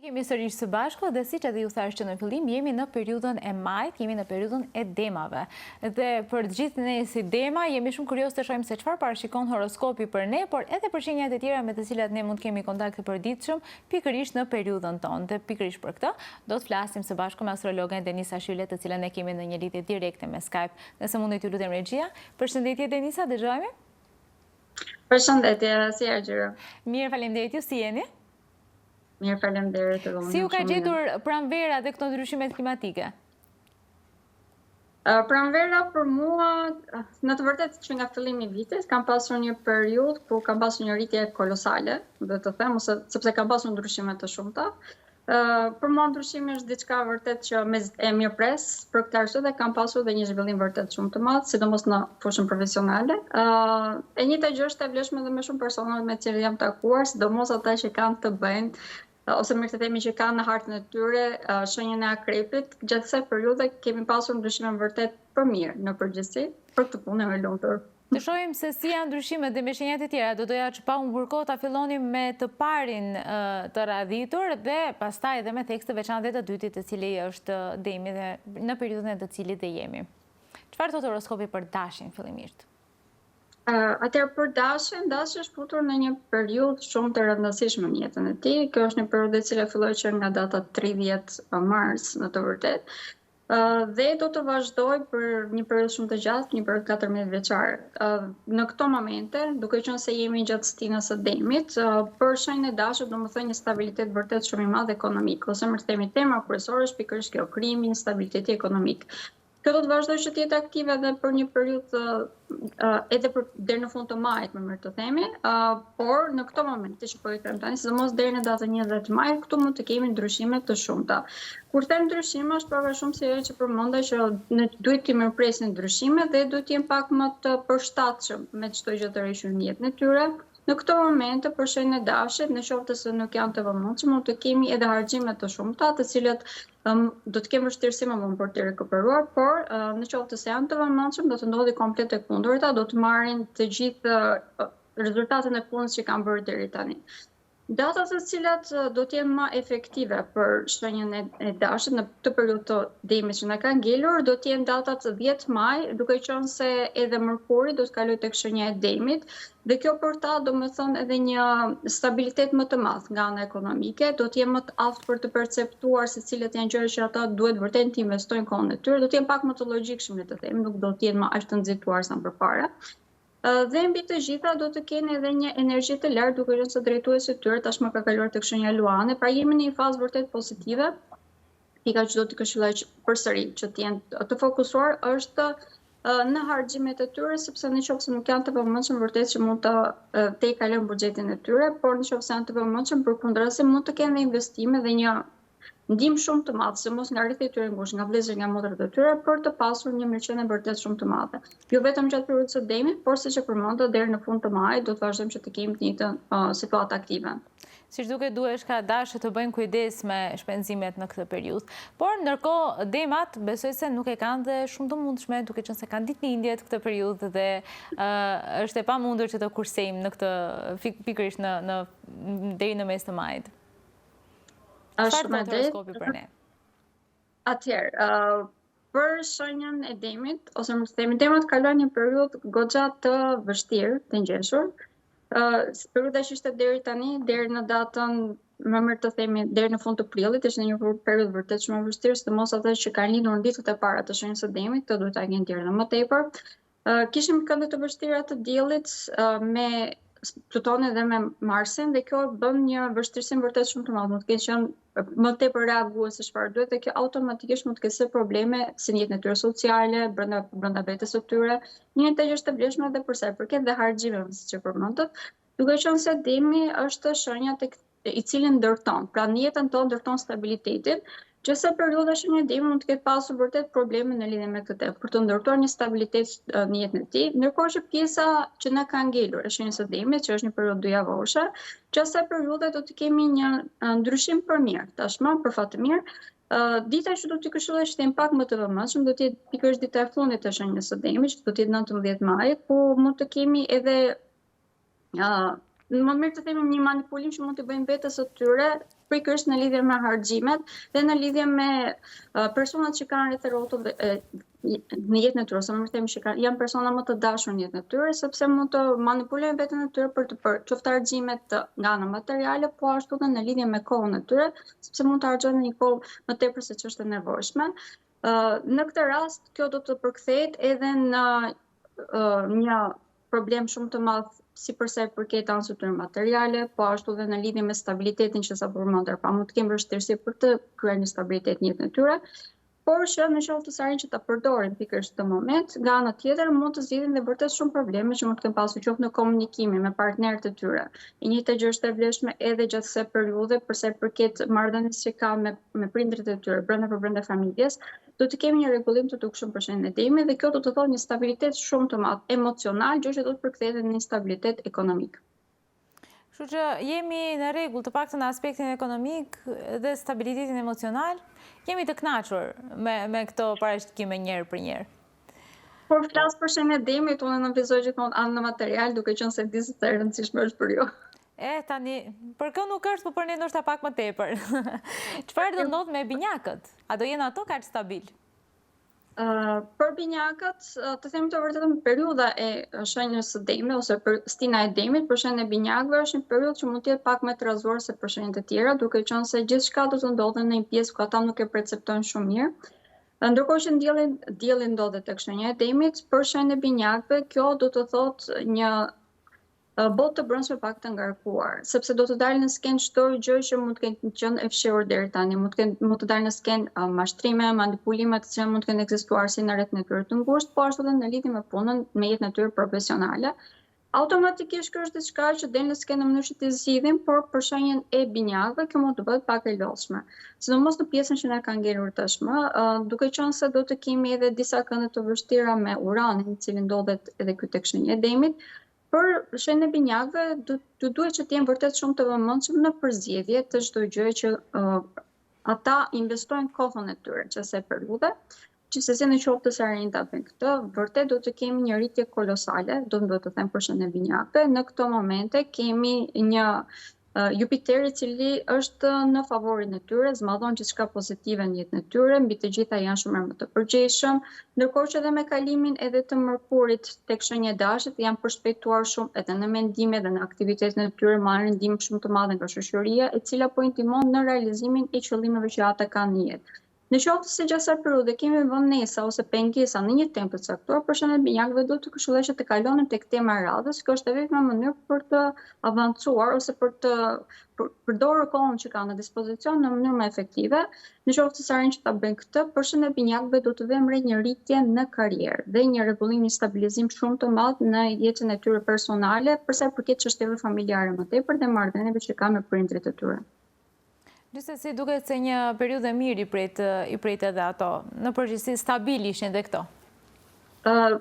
Kemi sërish së bashku dhe siç edhe ju thash që në fillim jemi në periudhën e majit, jemi në periudhën e demave. Dhe për të gjithë ne si dema jemi shumë kurioz të shohim se çfarë parashikon horoskopi për ne, por edhe për shenjat e tjera me të cilat ne mund të kemi kontakt të përditshëm pikërisht në periudhën tonë. Dhe pikërisht për këtë do të flasim së bashku me astrologen Denisa Shyle, të cilën ne kemi në një lidhje direkte me Skype. Nëse mundet ju lutem regjia. Përshëndetje Denisa, dëgjojmë. Përshëndetje, si Ergjëra. Mirë, faleminderit, ju si jeni? Mirë, faleminderit. Si u ka gjetur pranvera dhe këto ndryshimet klimatike? Pranvera për mua, në të vërtetë që nga fillimi i vitit, kam pasur një periudhë ku kam pasur një rritje kolosale, dhe të them, sepse kam pasur ndryshime të shumta. Për mua ndryshimi është diçka vërtet që e mirëpres, për këtë arsye dhe kam pasur dhe një zhvillim vërtet shumë të madh, sidomos në fushën profesionale. E njëjta gjë është e vlefshme dhe me shumë persona me të cilët jam takuar, sidomos ata që kanë të bëjnë ose më të themi që kanë në hartën e tyre shenjën e akrepit. Gjatë kësaj periudhe kemi pasur ndryshime vërtet për mirë në përgjithësi, për këtë punë me lumtur. Të shohim se si janë ndryshimet dhe me shenjat e tjera. Do doja që pa humbur kohë ta fillonim me të parin të radhitur dhe pastaj edhe me tekstin veçantë dhe të dytit, të cili është Demi dhe në periudhën e të cilit dhe jemi. Çfarë thotë horoskopi për dashin fillimisht? Atëherë për dashin është futur në një periudhë shumë të rëndësishme në jetën e tij. Kjo është një periudhë e cila filloi që nga data 30 mars në të vërtetë. Dhe do të vazhdoj për një periudhë shumë të gjatë, një periudhë 14 vjeçare. Në këto momente, duke qenë se jemi gjatë stinës së Demit, për shenjën e dashit domethënë një stabilitet vërtet shumë i madh ekonomik, ose më themi tema kryesore është pikërisht kjo, krijimi i stabiliteti ekonomik. Kjo do të vazhdojë që të jetë aktive edhe për një periudhë edhe deri në fund të majit, më mirë të themi, por në këto momente që po i them tani, sidomos deri në datën 20 maj, këtu mund të kemi ndryshime të shumta. Kur them ndryshime, është pak shumë si ajo që përmenda që ne duhet të mirëpresim ndryshimet dhe duhet të jemi pak më të përshtatshëm me çdo gjë të rishur në jetën e tyre. Në këto momente, për shenjën e dashit, në qoftë se nuk janë të vëmendshme, mund të kemi edhe harxime të shumta, të cilat do të kemi vështirësi më vonë për të rikuperuar, por në qoftë se janë të vëmendshme, do të ndodhi komplet e kundërta, do të marrin të gjithë rezultatet e punës që kanë bërë deri tani. Datat të cilat do të jenë më efektive për shenjën e dashit në këtë periudhë të Demit që na ka ngelur, do të jenë datat 10 maj, duke qenë se edhe Mërkuri do të kalojë tek shenja e Demit, dhe kjo për ta do të thonë edhe një stabilitet më të madh nga ana ekonomike, do të jenë më të aftë për të perceptuar se cilat janë gjërat që ata duhet vërtet të investojnë kohën e tyre, do të jenë pak më të logjikshëm le të them, nuk do të jenë më aq të nxituar sa më përpara. Dhe mbi të gjitha do të kenë edhe një energji të lartë, duke qenë se drejtuesi i tyre tashmë ka kaluar tek shenja Luane, pra jemi në një fazë vërtet pozitive. Pika që do të këshilloj përsëri që të jenë të fokusuar është në harxhimet e tyre, sepse nëse nuk janë të vëmendshëm vërtet që mund të kalojnë buxhetin e tyre, por nëse janë të vëmendshëm përkundrazi mund të kenë investime dhe një ndihmë shumë të madhe, sidomos nga rrethët e tyre ngushtë, nga vëllezërit, nga motrat e tyre, për të pasur një mirëqenie vërtet shumë të madhe. Jo vetëm gjatë periudhës së Demit, por siç e përmenda deri në fund të majit do të vazhdojmë që të kemi të njëjtën situatë aktive. Siç duket duhesh ka dashur të bëjnë kujdes me shpenzimet në këtë periudhë. Por ndërkohë demat besoj se nuk e kanë dhe shumë të mundshme, duke qenë se kanë ditëlindjet këtë periudhë dhe është e pamundur që të kursejmë në këtë pikërisht në deri në mes të majit. Çfarë thotë horoskopi për ne? Atëherë, për shenjën e Demit, ose më themi Demat kalojnë një periudhë goxha të vështirë, të ngjeshur. Periudha që ishte deri tani, deri në datën, më mirë të themi, deri në fund të prillit, ishte një periudhë vërtet shumë e vështirë, sidomos ata që kanë lindur në ditët e para të shenjës së Demit, këto duhet ta kenë ndjerë më tepër. Kishim këndë të vështira të diellit me Plutonin dhe me Marsin, dhe kjo bën një vështirësim vërtet shumë të madh. Mund të ketë qenë më tepër reagues se çfarë duhet, dhe kjo automatikisht mund të ketë probleme si në jetën e tyre sociale, brenda vetes së tyre. Një gjë është e vlefshme edhe për sa i përket dhe harxhimeve, siç e përmendët, duke qenë se Demi është shenja i cili ndërton, pra në jetën tonë ndërton stabilitetin. Qëse periudha shenja e Demit mund të ketë pasur vërtet probleme në lidhje me këtë, për të ndërtuar një stabilitet në jetën e tij, ndërkohë që pjesa që na ka ngelur e shenjës së Demit, që është një periudhë dyjavore, qëse periudha do të kemi një ndryshim për mirë, tashmë për fat të mirë. Dita që do t'i këshilloj që të jem pak më të vëmendshëm, do të jetë pikërisht dita e fundit të shenjës së Demit, që do të jetë 19 maj, ku mund të kemi edhe më mirë të themi një manipulim që mund të bëjnë vetes së tyre pikërisht në lidhje me harxhimet dhe në lidhje me personat që kanë rreth rrotull në jetën e tyre, ose më themi që janë persona më të dashur në jetën e tyre, sepse mund të manipulojnë veten e tyre për të bërë qoftë harxhimet nga ana materiale, po ashtu edhe në lidhje me kohën e tyre, sepse mund të harxojnë një kohë më tepër se ç'është e nevojshme. Në këtë rast, kjo do të përkthehet edhe në një problem shumë të madh si përsa i përket anësë tyre materiale, po ashtu dhe në lidhje me stabilitetin që sa përmendër, pra mund të kemë vështirësi për të kryer një stabilitet në jetën e tyre, por që në qoftë të arrin që ta përdorin pikërisht këtë moment, nga ana tjetër mund të zgjidhin dhe vërtet shumë probleme që mund të kenë pasur qoftë në komunikimin me partnerët e tyre. E njëjta gjë është e vlefshme edhe gjatë kësaj periudhe përsa i përket marrëdhënies që ka me prindërit e tyre brenda familjes, do të kemi një rregullim të dukshëm për shenjën e demit dhe kjo do të thotë një stabilitet shumë të madh emocional, gjë që do të përkthehet në një stabilitet ekonomik. Kështu që jemi në rregull të paktën në aspektin ekonomik dhe stabilitetin emocional, jemi të kënaqur me këto parashikime njëherë për njëherë. Por flas për shenjën e demit, unë analizoj gjithmonë anën material, duke qenë se di se sa e rëndësishme është për ju. Tani, për kë nuk është, po për ne ndoshta pak më tepër. Çfarë do ndodh me binjakët? A do jenë ato kaq stabil? Për binjakët, të themi të vërtetën, periudha e shenjës së demit ose stina e demit për shenjën e binjakëve është një periudhë që mund të jetë pak më të rrezuar se për shenjat e tjera, duke qenë se gjithçka do të ndodhë në një pjesë ku ata nuk e perceptojnë shumë mirë. Ndërkohë që dielli ndodhet tek shenja e demit, për shenjën e binjakëve kjo do të thotë një botë të brendshme pak të ngarkuar, sepse do të dalë në skenë çdo gjë që mund të kenë qenë e fshehur deri tani, mund të dalë në skenë mashtrime, manipulime të cilat mund të kenë ekzistuar si në rrethën e tyre të ngushtë, po ashtu edhe në lidhje me punën, me jetën e tyre profesionale. Automatikisht kjo është diçka që del në skenë në mënyrë që të zgjidhim, por për shenjën e binjakëve kjo mund të bëhet pak e lodhshme. Sidomos në pjesën që na ka ngelur tashmë, duke qenë se do të kemi edhe disa kënde të vështira me uranin, i cili ndodhet edhe ky tek shenja e demit. Për shenjën e binjakëve, duhet që të jenë vërtet shumë të vëmendshëm në përzgjedhje të çdo gjëje që ata investojnë kohën e tyre që se periudhe, që se në qoftë se arrin ta bëjnë këtë, vërtet do të kemi një rritje kolosale, do të them për shenjën e binjakëve. Në këto momente kemi një Jupiter i cili është në favorin e tyre, zmadhon gjithçka pozitive në jetën e tyre, mbi të gjitha janë shumë më të përgjegjshëm, ndërkohë që edhe me kalimin edhe të Mërkurit tek shenja e Dashit janë përshpejtuar shumë edhe në mendime dhe në aktivitetin e tyre, marrin ndihmë shumë të madhe nga shoqëria, e cila po i ndihmon në realizimin e qëllimeve që ata kanë në jetë. Në qoftë se gjatë kësaj periudhe kemi vonesa ose pengesa në një temë të caktuar, për shembull binjakëve do të këshilloj që të kalonin tek tema e radhës, kjo është vetëm një mënyrë për të avancuar ose për të përdorur kohën që kanë në dispozicion në mënyrë më efektive. Në qoftë se arrin që ta bëjnë këtë, për shembull binjakëve do të vëmë një rritje në karrierë dhe një rregullim, një stabilizim shumë të madh në jetën e tyre personale, për sa i përket çështjeve familjare më tepër dhe marrëdhënieve që kanë me prindrit e tyre. Gjithsesi duket se një periudhë e mirë i prit edhe ato. Në përgjithësi stabil ishin dhe këto.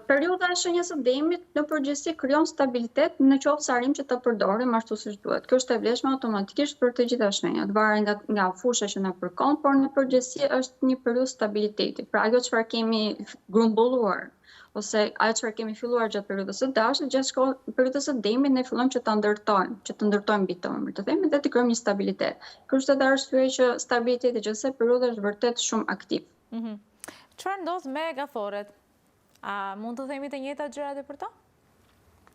Periudha e shenjës së demit në përgjithësi krijon stabilitet në qoftë se arrim që ta përdorim ashtu siç duhet. Kjo është e vlefshme automatikisht për të gjitha shenjat, varet nga fusha që na përkon, por në përgjithësi është një periudhë stabiliteti. Pra ajo çfarë kemi grumbulluar ose ajo çfarë kemi filluar gjatë periudhës së Dashit, gjatë periudhës së demit ne fillojmë që ta ndërtojmë mbi të ëmbël, të themi, dhe të krijojmë një stabilitet. Kjo është edhe arsye që stabiliteti gjatë kësaj periudhe është vërtet shumë aktiv. Çfarë ndodh me gaforret? A mund të themi të njëjtat gjërat e për to?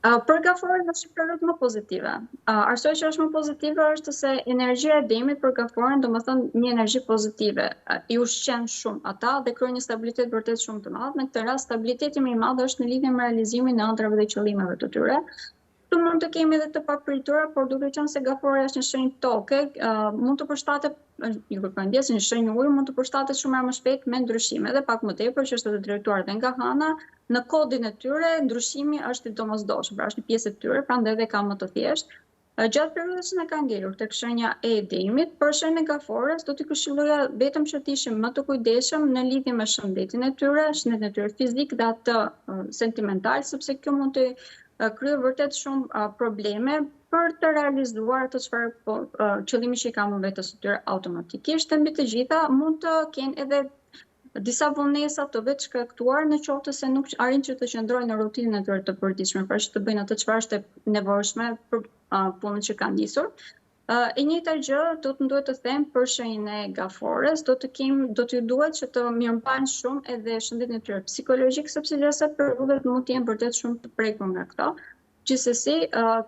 Për gaforën është një periudhë më pozitive. Arsyeja që është më pozitive është se energjia e demit për gaforën, domethënë një energji pozitive, i ushqen shumë ata dhe krijon një stabilitet vërtet shumë të madh. Në këtë rast stabiliteti më i madh është në lidhje me realizimin e ëndrave dhe qëllimeve të tyre. Tu mund të kemi edhe të papritura, por duke qenë se gafora është një shenjë toke, mund të përshtatet, ju kërkojnë ndjesë, një shenjë ujë mund të përshtatet shumë më shpejt me ndryshime dhe pak më tepër që është të drejtuar dhe nga hana, në kodin e tyre ndryshimi është i domosdoshëm, pra është një pjesë e tyre, prandaj edhe ka më të thjeshtë. Gjatë periudhës që na ka ngelur tek shenja e demit, për shenjën e gaforës do t'i këshilloja vetëm që të ishim më të kujdesshëm në lidhje me shëndetin e tyre, shëndetin e tyre fizik dhe atë sentimental, sepse kjo mund të kryer vërtet shumë probleme për të realizuar ato çfarë qëllimi që i kanë vetes së tyre automatikisht, mbi të gjitha mund të kenë edhe disa vonesa të vetë shkaktuar në qoftë se nuk arrin që të qëndrojnë në rutinën e tyre të përditshme, pra që të bëjnë atë çfarë është e nevojshme për punën që kanë nisur. E njëjta gjë do të duhet të them për shenjën e gafores, do t'ju duhet që të mirëmbajnë shumë edhe shëndetin e tyre psikologjik, sepse disa periudhat mund të jenë vërtet shumë të prekur nga këto. Gjithsesi,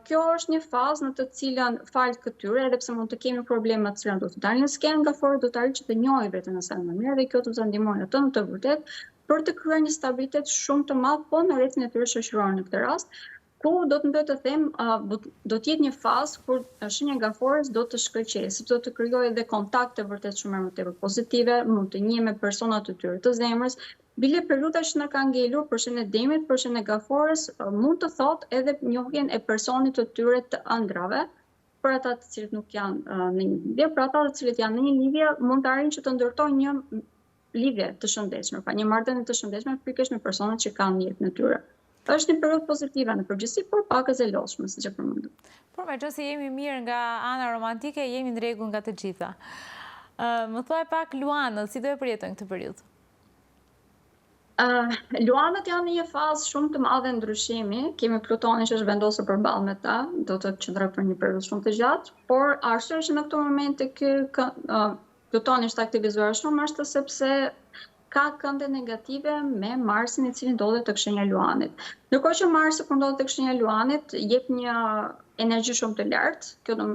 kjo është një fazë në të cilën fal këtyre, edhe pse mund të kemi probleme të cilat do të dalin në skenë gafore, do të arrijë që të njohë veten e saj më mirë dhe kjo do të ndihmojë atë në të vërtetë për të kryer një stabilitet shumë të madh po në rrethin e tyre shoqëror në këtë rast, ku do të ndoj të them, do të jetë një fazë kur shenja gafores do të shkëlqejë, sepse do të krijojë edhe kontakte vërtet shumë më tepër pozitive, mund të njihet me persona të tyre të zemrës. Bile periudha që na ka ngelur për shenjën e demit, për shenjën e gafores, mund të thotë edhe njohjen e personit të tyre të ëndrave, për ata të cilët nuk janë në një lidhje, për ata të cilët janë në një lidhje, mund të arrijnë që të ndërtojnë një lidhje të shëndetshme, pra një marrëdhënie të shëndetshme pikërisht me personat që kanë në jetën e tyre. Është një periudhë pozitive në përgjithësi, por pak e zelosshme, siç e përmendëm. Por meqense jemi mirë nga ana romantike, jemi në rregull nga të gjitha. Më thuaj pak Luanët, si do e përjetojnë këtë periudhë? Luanët janë në një fazë shumë të madhe ndryshimi. Kemi Plutonin që është vendosur përballë me ta, do të qëndrojë për një periudhë shumë të gjatë, por arsyeja që në këtë moment Plutoni është aktivizuar shumë është sepse ka kënde negative me Marsin i cili ndodhet tek shenja Luanit. Ndërkohë që Marsi kur ndodhet tek shenja Luanit jep një energji shumë të lartë, kjo do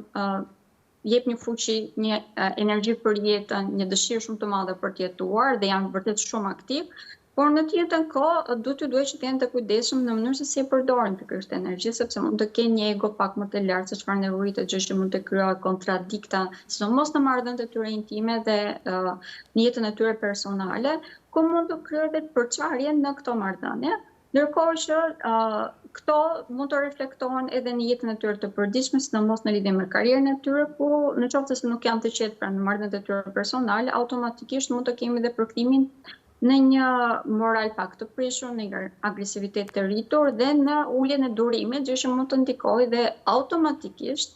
jep një fuqi, një energji për jetën, një dëshirë shumë të madhe për të jetuar dhe janë vërtet shumë aktiv. Por në të njëjtën kohë duhet që të jenë të kujdesshëm në mënyrë se si e përdorin këtë energji, sepse mund të kenë një ego pak më të lartë se çfarë nevojite gjë që mund të krijojë kontradikta, sidomos në marrëdhëniet e tyre intime dhe në jetën e tyre personale, ku mund të krijojë vetë përçarje në këto marrëdhënie. Ndërkohë që këto mund të reflektohen edhe në jetën e tyre të përditshme, sidomos në lidhje me karrierën e tyre, ku në qoftë se nuk janë të qetë pranë marrëdhëniet e tyre personale, automatikisht mund të kemi edhe përkthimin në një moral pak të prishur, në një agresivitet të rritur dhe në uljen e durimit, gjë që mund të ndikojë dhe automatikisht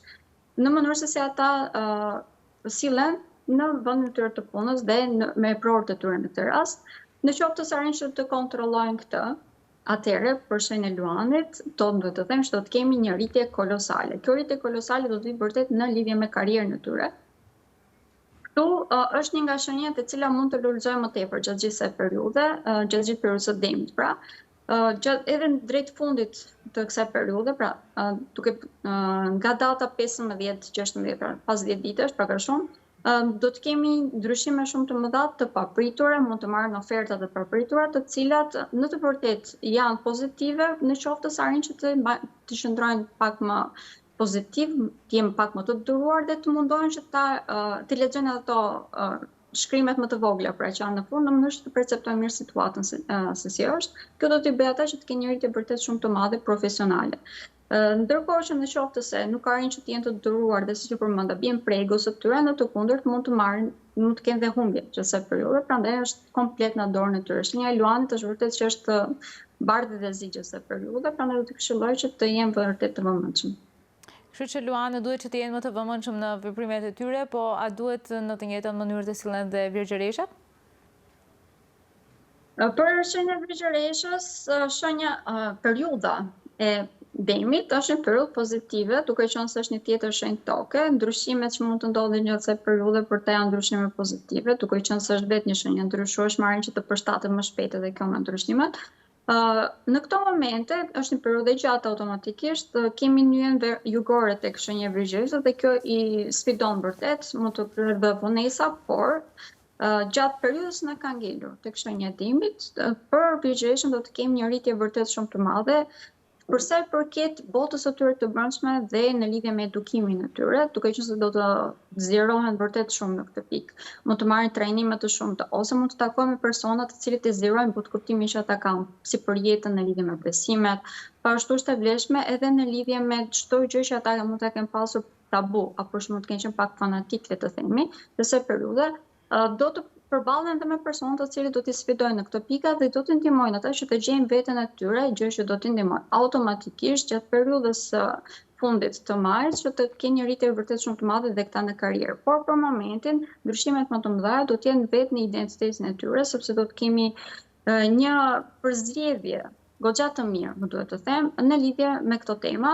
në mënyrë se si ata sillen në vendin e tyre të punës dhe me prorët e tyre në këtë rast. Në qoftë se arrin që të kontrollojnë këtë, atëherë për shenjën e Luanit, do të them që do të kemi një rritje kolosale. Kjo rritje kolosale do të vi vërtet në lidhje me karrierën e tyre. Këtu është një nga shenjat e cila mund të lulëzojë më tepër gjatë gjithë kësaj periudhe, gjatë gjithë periudhës së demit, pra. Edhe në drejt fundit të kësaj periudhe, pra, nga data 15-16, pra, pas 10 ditësh, pra ka shumë, do të kemi ndryshime shumë të mëdha të papritura, mund të marrin oferta të papritura, të cilat në të vërtetë janë pozitive, në qoftë se arrin që të qëndrojnë pak më pozitiv, të jemë pak më të duruar dhe të mundohen që të lexojnë ato shkrimet më të vogla, pra që janë në fund, në mënyrë që të perceptojnë mirë situatën se si është. Kjo do t'i bëjë ata që të kenë një rritje vërtet shumë të madhe profesionale. Ndërkohë që në qoftë se nuk arrin që të jenë të duruar dhe siç u përmenda, bien pregos së tyre, në të kundërt mund të kenë dhe humbje gjatë kësaj periudhe, prandaj është komplet në dorën e tyre. Shenja e Luanit është vërtet që është bardhë dhe zi gjatë kësaj periudhe, prandaj do të këshilloj që të jenë vërtet të vëmendshëm. Kështu që Luanët duhet që të jenë më të vëmendshëm në veprimet e tyre, po a duhet në të njëjtën mënyrë të sillen dhe virgjëreshat? Për shenja e virgjëreshës, periudha e demit është një periudhë pozitive, duke qenë se është një tjetër shenjë toke. Ndryshimet që mund të ndodhin gjatë kësaj periudhe për ta janë ndryshime pozitive, duke qenë se është vetë një shenjë ndryshueshme, arrin që të përshtatet më shpejt edhe kjo me ndryshimet. Në këto momente është një periudhë e gjatë automatikisht, kemi nyjen jugore tek shenja e virgjëreshës dhe kjo i sfidon vërtet, mund të kryejë vonesa, por gjatë periudhës na ka ngelur tek shenja e demit, për virgjëreshën do të kemi një rritje vërtet shumë të madhe, për sa i përket botës së tyre të brendshme dhe në lidhje me edukimin e tyre, duke qenë se do të zgjerohen vërtet shumë në këtë pikë. Mund të marrin trajnime të shumta ose mund të takojnë me persona të cilët e zgjerojnë but kuptimin që ata kanë, si për jetën në lidhje me besimet, po ashtu është e vlefshme edhe në lidhje me çdo gjë që ata mund ta kenë pasur tabu, apo që mund të kenë qenë pak fanatik, le të themi, kësaj periudhe do të përballen edhe me persona të cilët do t'i sfidojnë në këto pika dhe do t'i ndihmojnë ata që të gjejnë veten e tyre, gjë që do t'i ndihmojë automatikisht gjatë periudhës fundit të majit që të kenë një rritje vërtet shumë të madhe dhe këta në karrierë. Por për momentin, ndryshimet më të mëdha do të jenë vetë në identitetin e tyre, sepse do të kemi një përzgjedhje goxha të mirë, më duhet të them, në lidhje me këto tema.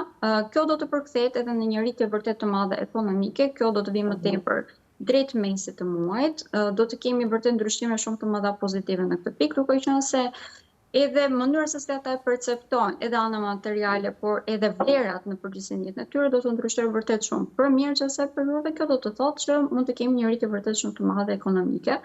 Kjo do të përkthehet edhe në një rritje vërtet të madhe ekonomike, kjo do të vijë më tepër drejt mesit të muajit, do të kemi vërtet ndryshime shumë të mëdha pozitive në këtë pikë, duke qenë se edhe mënyra se si ata e perceptojnë, edhe ana materiale, por edhe vlerat në përgjithësi në jetën e tyre do të ndryshojë vërtet shumë. Për mirë që asaj periudhe, kjo do të thotë që mund të kemi një rritje vërtet shumë të madhe ekonomike.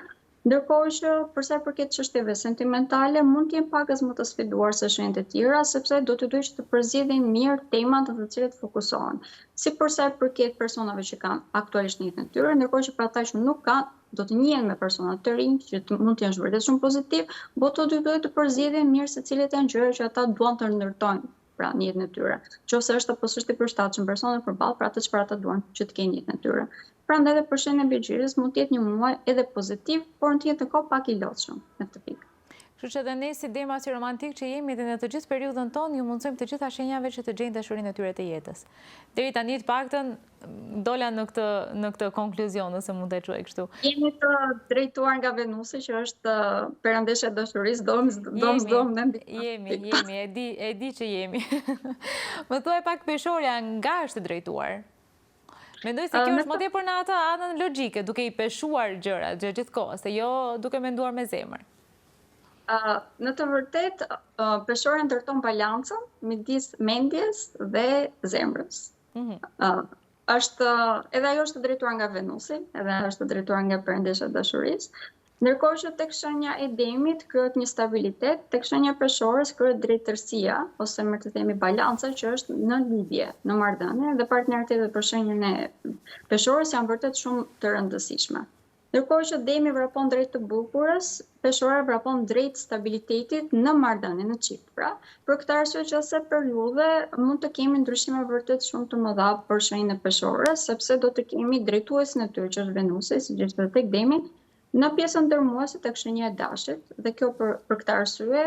Ndërkohë që përsa i përket çështjeve sentimentale, mund të jenë pakës më të sfiduar se shenjat e tjera, sepse do të duhet të përzgjedhin mirë temat të cilat fokusohen. Si përsa i përket personave që kanë aktualisht në jetën e tyre, ndërkohë që për ata që nuk kanë, do të njihen me persona të rinj që mund të jenë vërtet shumë pozitiv, do të duhet të përzgjedhin mirë se cilat janë gjërat që ata duan të ndërtojnë pra në jetën e tyre. Qofse është apo s'është i përshtatshëm persona përballë për atë çfarë ata duan që të kenë në jetën e tyre. Prandaj edhe për shenjën e bigjyres mund të jetë një muaj edhe pozitiv, por në të jetë kohë pak i lodhshëm në këtë pikë. Kështu që edhe ne si dema si romantik që jemi dhe në të gjithë periudhën tonë, ju mundsojmë të gjitha shenjave që të gjejnë dashurinë e tyre të jetës. Deri tani të paktën dola në këtë konkluzion, nëse mund të quaj kështu. Jemi të drejtuar nga Venusi që është perëndeshja e dashurisë, dom Jemi, e di që jemi. Më thuaj pak peshorja nga është drejtuar. Mendoj se kjo është më tepër në atë anën logjike, duke i peshuar gjërat gjithkohë, se jo duke menduar me zemër. Në të vërtet, peshorja ndërton balancën midis mendjes dhe zemrës. Edhe ajo është drejtuar nga Venusi, edhe ajo është drejtuar nga perëndeshja e dashurisë. Ndërkohë që tek shenja e Demit krijohet një stabilitet, tek shenja e peshorës krijohet drejtësia, ose më të themi balanca që është në lidhje, në marrëdhënie, dhe partneritetet për shenjën e peshorës janë vërtet shumë të rëndësishme. Ndërkohë që Demi vrapon drejt të bukurës, peshora vrapon drejt stabilitetit në marrëdhënie, në çift. Pra, për këtë arsye që asaj periudhe mund të kemi ndryshime vërtet shumë të mëdha për shenjën e peshorës, sepse do të kemi drejtuesin e tyre që është Venusi, siç është tek Demi, në pjesën ndërmuese tek shenja e Dashit, dhe kjo për këtë arsye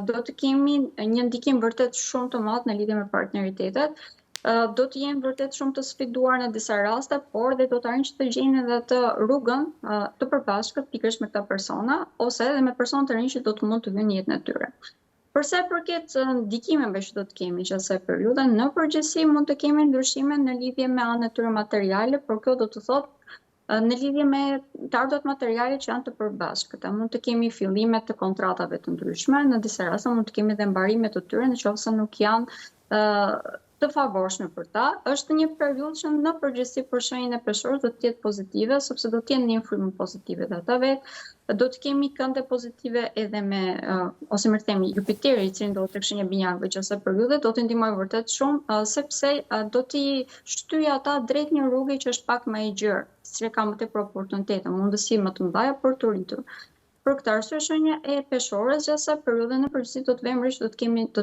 do të kemi një ndikim vërtet shumë të madh në lidhje me partneritetet. Do të jenë vërtet shumë të sfiduar në disa raste, por dhe do të arrijnë që të gjejnë edhe atë rrugën të përbashkët pikërisht me këta persona, ose edhe me persona të rinj që do të mund të vinë në jetën e tyre. Për sa i përket ndikimeve që do të kemi që asaj periudhe, në përgjithësi mund të kemi ndryshime në lidhje me anën e tyre materiale, por kjo do të thotë në lidhje me të ardhurat materiale që janë të përbashkëta. Mund të kemi fillime të kontratave të ndryshme, në disa raste mund të kemi edhe mbarime të tyre nëse nuk janë të favorshme për ta. Është një periudhë që në përgjithësi për shenjën e peshorës do të jetë pozitive, sepse do të jenë një frymën pozitive dhe ata vetë. Do të kemi kënde pozitive edhe me, ose më themi, Jupiteri, i cili ndodhet tek shenja e binjakëve që asaj periudhe do të ndihmojë vërtet shumë, sepse do t'i shtyjë ata drejt një rruge që është pak më e gjerë, që ka më tepër oportunitete, mundësi më të mëdha për të rritur. Për këtë arsye shenja e peshorës gjatë asaj periudhe në përgjithësi do të vëmë që do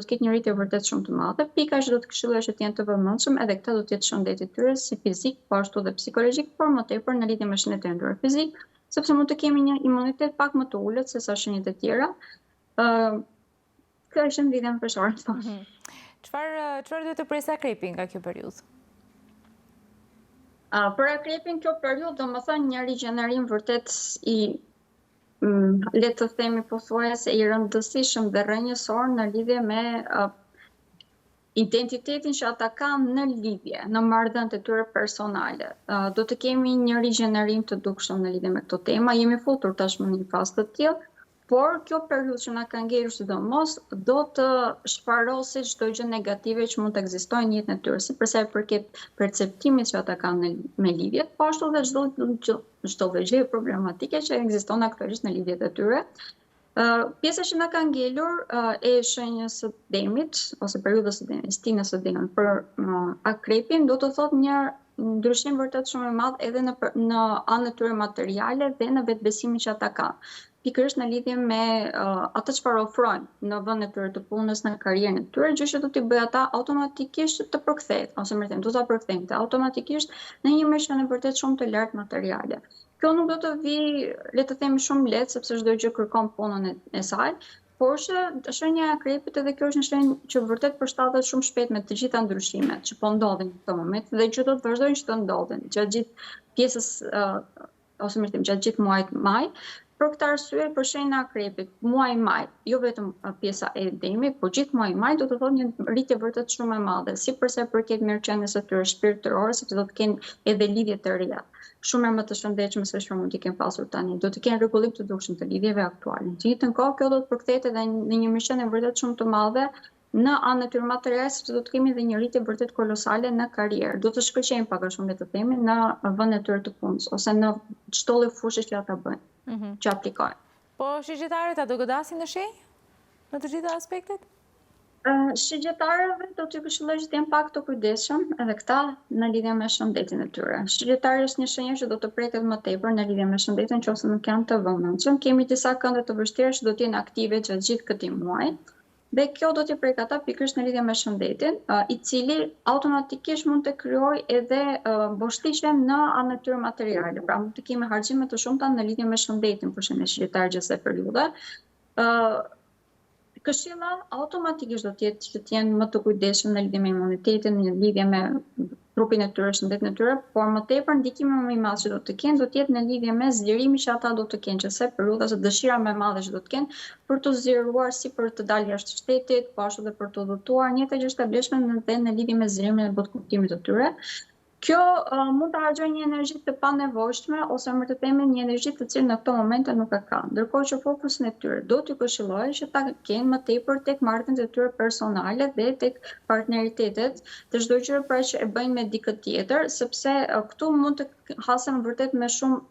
të ketë një rritje vërtet shumë të madhe. Pika që do të këshilloj që të jenë të vëmendshëm, edhe këta do të jetë shëndeti i tyre si fizik, po ashtu dhe psikologjik, por më tepër në lidhje me shenjat e tyre fizik, sepse mund të kemi një imunitet pak më të ulët se sa shenjat e tjera. Kjo është në lidhje me peshorën. Çfarë do të presë akrepin nga kjo periudhë? Për akrepin kjo periudhë do të thënë një rigjenerim vërtet i le të themi pothuajse i rëndësishëm dhe rrënjësor në lidhje me identitetin që ata kanë në lidhje, në marrëdhëniet e tyre personale. Do të kemi një rigjenerim të dukshëm në lidhje me këto tema. Jemi futur tashmë në një fazë të tillë, por kjo periudhë që na ka ngelur sidomos do të shfarosë çdo gjë negative që mund të ekzistojë në jetën e tyre, si përsa i përket perceptimit që ata kanë me lidhjet, po ashtu dhe çdo gjë problematike që ekziston aktualisht në lidhjet e tyre. Pjesa që na ka ngelur e shenjës së Demit, ose periudhës së Demit, stinës së Demit për akrepin, do të thotë një ndryshim vërtet shumë i madh edhe në anën e tyre materiale dhe në vetbesimin që ata kanë. Pikërisht në lidhje me atë çfarë ofrojnë në vendin e tyre të punës, në karrierën e tyre, gjë që do t'i bëjë ata automatikisht të përkthehet, ose më them, do ta përkthejnë automatikisht në një mëshirë vërtet shumë të lartë materiale. Kjo nuk do të vi, le të themi, shumë lehtë, sepse çdo gjë kërkon punën e saj, por që shenja e krepit edhe kjo është një shenjë që vërtet përshtatet shumë shpejt me të gjitha ndryshimet që po ndodhin në këtë moment dhe që do të vazhdojnë që të ndodhin gjatë gjithë pjesës ose mirë them gjatë gjithë muajit maj. Për këtë arsye, për shenjën e akrepit, muaji maj, jo vetëm pjesa e demit, por gjithë muaji maj do të thotë një rritje vërtet shumë e madhe, si përsa përket mirëqenies së tyre shpirtërore, sepse do të kenë edhe lidhje të reja, shumë më të shëndetshme se çfarë mund të kenë pasur tani. Do të kenë rregullim të dukshëm të lidhjeve aktuale. Në të njëjtën kohë, kjo do të përkthehet edhe në një mirëqenie vërtet shumë të madhe në anë natyrë materiale, sepse do të kemi edhe një rritje vërtet kolosale në karrierë. Do të shkëlqejmë pak a shumë le të themi në vendet e tyre të punës ose në çdo lloj fushë që ata bëjnë, që aplikojnë. Po shigjetarët a do godasin në shenjë në të gjitha aspektet? Shigjetarëve do t'ju këshilloj që të jenë pak të kujdesshëm edhe këta në lidhje me shëndetin e tyre. Shigjetari është një shenjë që do të preket më tepër në lidhje me shëndetin nëse nuk janë të vëmendshëm. Kemi disa kënde të vështira që do të jenë aktive gjatë gjithë këtij muaji. Dhe kjo do t'i prek ata pikërisht në lidhje me shëndetin, i cili automatikisht mund të krijojë edhe boshtisje në anë natyrë materiale. Pra mund të kemi harxime të shumta në lidhje me shëndetin për shembull shqiptar gjatë kësaj periudhe. Këshilla automatikisht do të jetë që të jenë më të kujdesshëm në lidhje me imunitetin, në lidhje me trupin e tyre, shëndetin e tyre, por më tepër ndikimi më i madh që do të kenë do të jetë në lidhje me zgjerimin që ata do të kenë, që se periudha ose dëshira më e madhe që do të kenë për të zgjeruar si për të dalë jashtë shtetit, po ashtu edhe për të udhëtuar, njëjtë gjë është e vlefshme në lidhje me zgjerimin e botkuptimit të tyre. Kjo mund të harxojë një energji të panevojshme ose më të themi një energji të cilën në këto momente nuk e kanë. Ndërkohë që fokusin e tyre do t'ju këshilloj që ta kenë më tepër tek marrëdhëniet e tyre personale dhe tek partneritetet të çdo gjë pra që e bëjnë me dikë tjetër, sepse këtu mund të hasen vërtet me shumë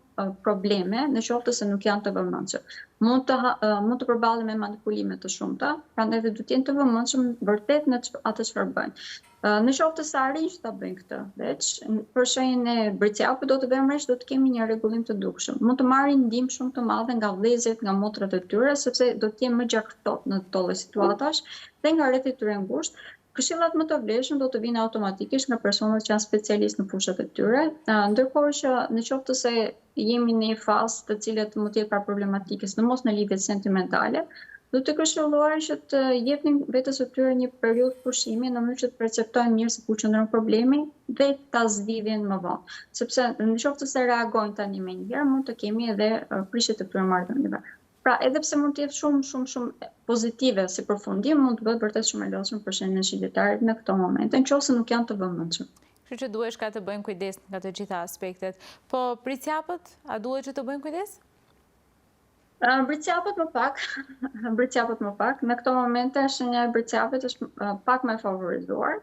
probleme, në qoftë se nuk janë të vëmendshëm. Mund të përballen me manipulime të shumta, prandaj do të jenë të vëmendshëm vërtet në atë çfarë bëjnë. Në qoftë se arrin që ta bëjnë këtë, veç për shenjën e bricjapit do të vëmë resh do të kemi një rregullim të dukshëm. Mund të marrin ndihmë shumë të madhe nga vëllezërit, nga motrat e tyre, sepse do të jenë më gjatë ftohtë në këto lloj situatash dhe nga rreth e tyre ngushtë. Këshillat më të vlefshëm do të vinë automatikisht nga personat që janë specialistë në fushat e tyre, ndërkohë që në qoftë se jemi në një fazë të cilat mund të jetë pra problematike, sidomos në lidhjet sentimentale, do të këshilloj që të jepnin vetes së tyre një periudhë pushimi në mënyrë që të perceptojnë mirë se ku qëndron problemi dhe ta zgjidhin më vonë. Sepse në qoftë se reagojnë tani më një herë, mund të kemi edhe prishje të këtyre marrëdhënieve. Pra, edhe pse mund të jetë shumë pozitive si përfundim, mund të bëhet vërtet shumë e lodhshëm për shenjën e shqiptarit në këto momente, nëse nuk janë të vëmendshëm. Kështu që duhesh ka të bëjmë kujdes nga të gjitha aspektet. Po bricjapët, a duhet që të bëjmë kujdes? Bricjapët më pak. Në këto momente shenja e bricjapit është pak më e favorizuar,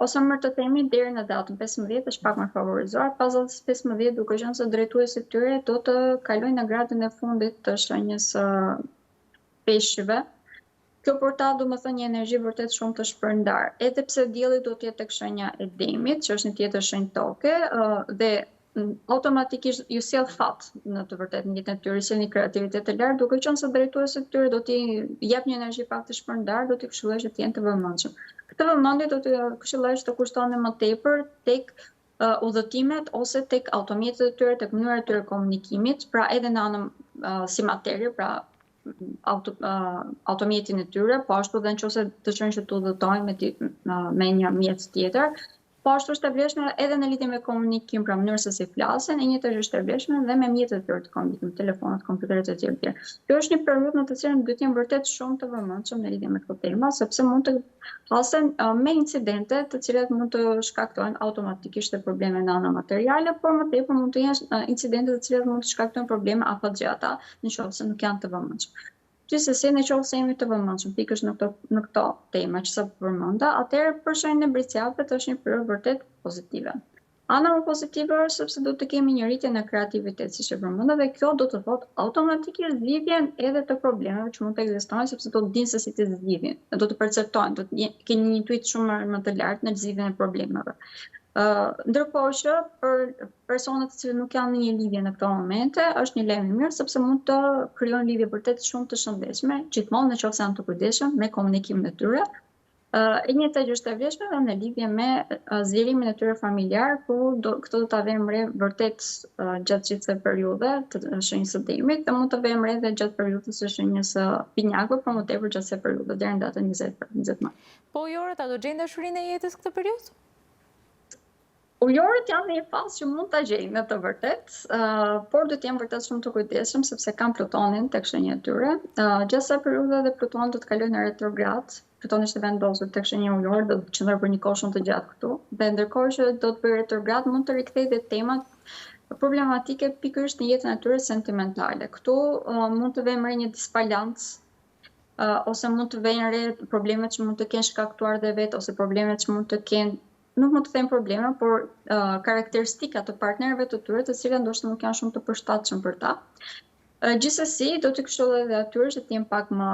ose më të themi deri në datën 15 është pak më e favorizuar, pas datës 15 duke qenë se drejtuesit tyre do të kalojnë në gradën e fundit të shenjës peshqive. Kjo portal do më thënë një energji vërtet shumë të shpërndar, edhe pse dielli do të jetë tek shenja e demit, që është një tjetër shenjë toke, dhe automatikisht ju sjell fat në të vërtetë në jetën e tyre, sjell një kreativitet të lartë, duke qenë se drejtuesit tyre do t'i jap një energji pak të shpërndar, do t'i këshilloj që të jenë të vëmendshëm. Këtë vëmendje do t'i këshilloj që të kushtohen më tepër tek udhëtimet ose tek automjetet e tyre, tek mënyra e tyre komunikimit, pra edhe në anën si materie, pra automjetin e tyre, po ashtu dhe nëse dëshirojnë që të udhëtojnë me një mjet tjetër. Po ashtu është e vlefshme edhe në lidhje me komunikim, pra mënyrë se si flasin, e njëjtë është e vlefshme dhe me mjetet e tyre të komunikimit, telefonat, kompjuterët e tjerë. Kjo është një periudhë në të cilën duhet të jenë vërtet shumë të vëmendshëm në lidhje me këtë temë, sepse mund të hasen me incidente të cilat mund të shkaktojnë automatikisht probleme në anën materiale, por më tepër mund të jenë incidente të cilat mund të shkaktojnë probleme afatgjata nëse nuk janë të vëmendshëm. Gjithsesi, nëse jemi të vëmendshëm pikërisht në këto tema që sa përmenda, atëherë për shenjën e bricjapit është një periudhë vërtet pozitive. Ana më pozitive është sepse do të kemi një rritje në kreativitet, siç e përmenda, dhe kjo do të thotë automatikisht zgjidhjen edhe të problemeve që mund të ekzistojnë, sepse do të dinë se si të zgjidhin, do të perceptojnë, do të kenë një intuit shumë më të lartë në zgjidhjen e problemeve. Ndërkohë që për personat të cilët nuk janë në një lidhje në këto momente, është një lajm i mirë sepse mund të krijojnë lidhje vërtet shumë të shëndetshme, gjithmonë nëse janë të kujdesshëm me komunikimin e tyre, E njëjta gjë është e vlefshme dhe në lidhje me zgjerimin e tyre familjar, ku këto do ta vëmë re vërtet gjatë gjithë kësaj periudhe të shenjës së dimrit, dhe mund të vëmë re edhe gjatë periudhës së shenjës së binjakëve, por më tepër gjatë kësaj periudhe deri në datën 20 mars. Po ujorët a do gjejnë dashurinë e jetës këtë periudhë? Ujorët janë në një fazë që mund ta gjejnë në të vërtet, por do të jenë vërtet shumë të kujdesshëm sepse kanë Plutonin tek shenja e tyre. Gjatë kësaj periudhe dhe Plutoni do të kalojë në retrograd. Plutoni është vendosur tek shenja ujor, do të qëndrojë për një kohë shumë të gjatë këtu. Dhe ndërkohë që do të bëjë retrograd, mund të rikthejë dhe temat problematike pikërisht në jetën e tyre sentimentale. Këtu mund të vëmë re një disbalancë ose mund të vënë re problemet që mund të kenë shkaktuar dhe vetë ose problemet që mund të kenë nuk mund të them probleme, por karakteristika të partnerëve të tyre, të cilat ndoshta nuk janë shumë të përshtatshëm për ta. Gjithsesi, do të këshilloj edhe atyre që të jenë pak më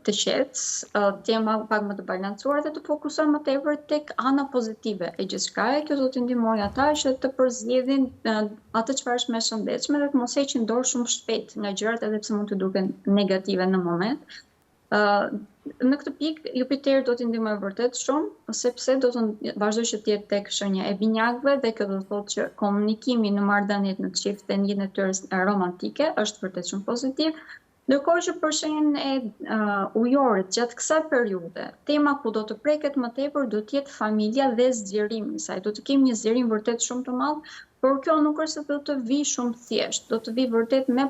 të qetë, të jenë pak më të balancuar dhe të fokusohen më tepër tek ana pozitive e gjithçkaje. Kjo do të ndihmojë ata që të përzgjedhin atë çfarë është më shëndetshme dhe të mos heqin dorë shumë shpejt nga gjërat edhe pse mund të duken negative në moment. Në këtë pikë Jupiteri do t'i ndihmojë vërtet shumë, sepse do të vazhdojë që të jetë tek shenja e binjakëve dhe kjo do të thotë që komunikimi në marrëdhëniet në çift dhe në jetën e tyre romantike është vërtet shumë pozitiv. Ndërkohë që për shenjën e ujorit gjatë kësaj periudhe, tema ku do të preket më tepër do të jetë familja dhe zgjerimi i saj. Do të kemi një zgjerim vërtet shumë të madh, por kjo nuk është se do të vi shumë thjesht, do të vi vërtet me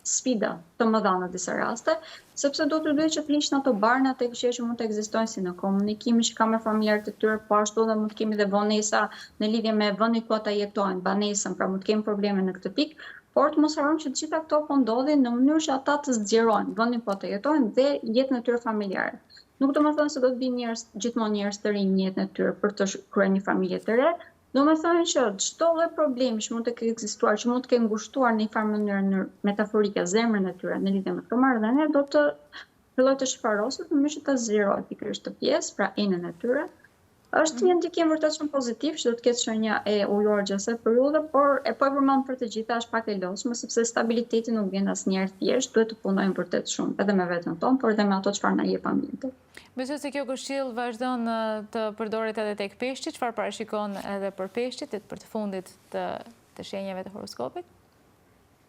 sfida të mëdha në disa raste, sepse do të duhet që të liqen ato barna tek gjëra që mund të ekzistojnë si në komunikimin që ka me familjarët e tyre, po ashtu dhe mund të kemi dhe vonesa në lidhje me vendin ku ata jetojnë, banesën, pra mund të kemi probleme në këtë pikë, por të mos harrojmë që të gjitha këto po ndodhin në mënyrë që ata të zgjerojnë vendin ku ata jetojnë dhe jetën e tyre familjare. Nuk do të thonë se do të vinë gjithmonë njerëz të rinj në jetën e tyre për të kryer një familje të re. Do me thënë që çdo lloj problemi që mund të ketë ekzistuar, që mund të ketë ngushtuar në një farë mënyrë metaforike zemrën e tyre në lidhje me këtë marrëdhënie, do të fillojë të shparoset në mënyrë që ta zgjerojë pikërisht të pjesë, pra enën e tyre. Është një ndikim vërtet shumë pozitiv që do të ketë shenja e ujor gjatë kësaj periudhe, por po e përmend për të gjitha është pak e lodhshme sepse stabiliteti nuk vjen asnjëherë thjesht, duhet të punojmë vërtet shumë, edhe me veten tonë, por edhe me ato çfarë na jep ambienti. Besoj se kjo këshill vazhdon të përdoret edhe tek peshqit, çfarë parashikon edhe për peshqit për të fundit të shenjave të horoskopit?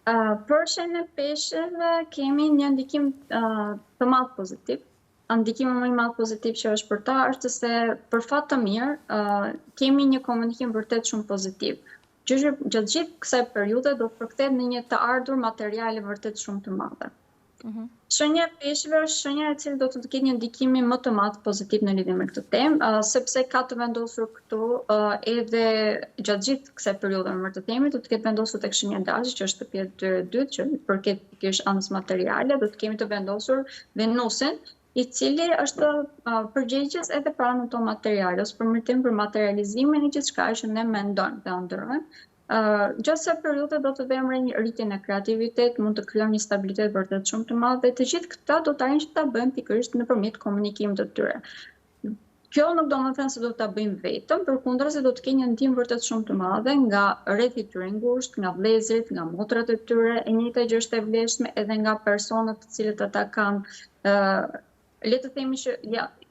Për shenjën e peshqeve kemi një ndikim të madh pozitiv. Ndikimi më i madh pozitiv që është për ta është se për fat të mirë kemi një komunikim vërtet shumë pozitiv. Që gjatë gjithë kësaj periudhe do të përkthehet në një të ardhur materiale vërtet shumë të madhe. Shenja e peshqve është shenja e cila do të ketë një ndikim më të madh pozitiv në lidhje me këtë temë, sepse ka të vendosur këtu edhe gjatë gjithë kësaj periudhe më të themi, do të ketë vendosur tek shenja e Dashit, që është shtëpia e dytë, që përket pikërisht anës materiale, do të kemi të vendosur Venusin, i cili është përgjegjës edhe për anën tonë materiale, ose përmirëtim për materializimin e gjithçka që ne mendojmë dhe ndërrojmë. Gjatë kësaj periudhe do të vëmë një rritje në kreativitet, mund të krijojmë një stabilitet vërtet shumë të madh dhe të gjithë këta do të arrijnë që ta bëjmë pikërisht nëpërmjet komunikimit të tyre. Kjo nuk do të thënë se do ta bëjmë vetëm, përkundrazi do të kenë një ndihmë vërtet shumë të madhe nga rrethi i tyre ngushtë, nga vëllezërit, nga motrat e tyre, e njëjta gjë është e vlefshme edhe nga personat të cilët ata kanë le të themi që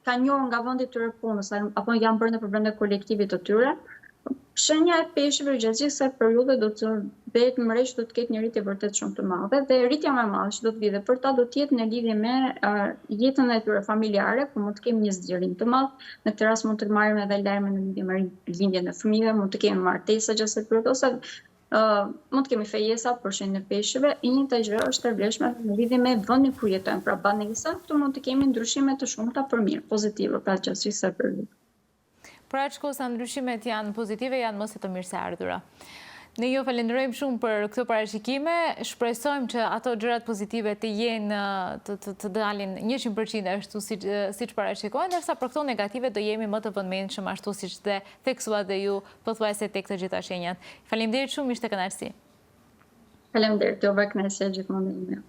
kanë njohur nga vendi i tyre punës apo janë bërë në brenda kolektivit të tyre. Shenja e peshqve gjatë gjithë kësaj periudhe do të bëhet më re që do të ketë një rritje vërtet shumë të madhe dhe rritja më e madhe që do të vijë për ta do të jetë në lidhje me jetën e tyre familjare, ku mund të kemi një zgjerim të madh. Në këtë rast mund të marrim edhe lajme në lidhje me lindjen e fëmijëve, mund të kemi martesa gjatë kësaj periudhe ose mund të kemi fejesa për shenjën e peshqve. E njëjta gjë është e vlefshme në lidhje me vendin ku jetojmë, pra banesa, këtu mund të kemi ndryshime të shumta për mirë, pozitive pra gjatë kësaj periudhe. Pra aq kohë sa ndryshimet janë pozitive, janë më se të mirëseardhura. Ne ju falenderojmë shumë për këto parashikime, shpresojmë që ato gjërat pozitive të jenë të dalin 100% ashtu siç parashikohen, ndërsa për këto negative do jemi më të vëmendshëm ashtu siç dhe theksuat dhe ju pothuajse tek të gjitha shenjat. Faleminderit shumë, ishte kënaqësi. Faleminderit, ju vë kënaqësi gjithmonë.